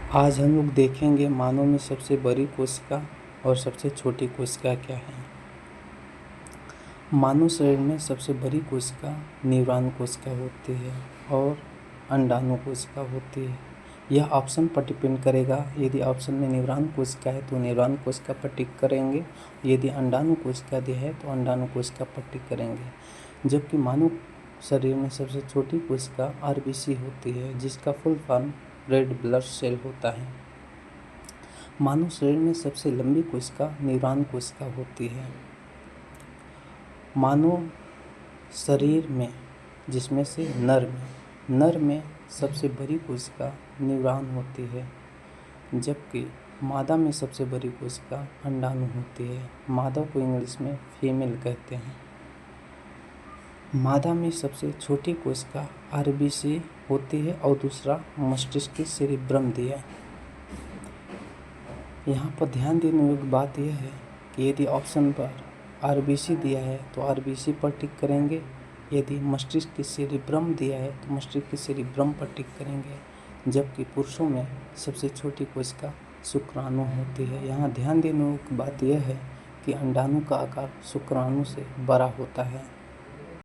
आज हम लोग देखेंगे मानव में सबसे बड़ी कोशिका और सबसे छोटी कोशिका क्या है। मानव शरीर में सबसे बड़ी कोशिका न्यूरॉन कोशिका होती है और अंडाणु कोशिका होती है। यह ऑप्शन पर डिपेंड करेगा। यदि ऑप्शन में न्यूरॉन कोशिका है तो न्यूरॉन कोशिका पर टिक करेंगे, यदि अंडाणु कोशिका दिया है तो अंडाणु कोशिका पर टिक करेंगे। जबकि मानव शरीर में सबसे छोटी कोशिका आरबीसी होती है, जिसका full form red blood cell होता है। मानव शरीर में सबसे लंबी कोशिका न्यूरॉन कोशिका होती है। मानव शरीर में जिसमें से नर में सबसे बड़ी कोशिका न्यूरॉन होती है, जबकि मादा में सबसे बड़ी कोशिका अंडाणु होती है। मादा को इंग्लिश में फीमेल कहते हैं। मादा में सबसे छोटी कोशिका आरबीसी होती है और दूसरा मस्तिष्क सेरिब्रम दिया। यहाँ पर ध्यान देने योग्य बात यह है कि यदि ऑप्शन पर आरबीसी दिया है तो आरबीसी पर टिक करेंगे, यदि मस्तिष्क सेरिब्रम दिया है तो मस्तिष्क सेरिब्रम पर टिक करेंगे। जबकि पुरुषों में सबसे छोटी कोशिका शुक्राणु होती है। यहाँ ध्यान देने योग्य बात यह है कि अंडाणु का आकार शुक्राणु से बड़ा होता है।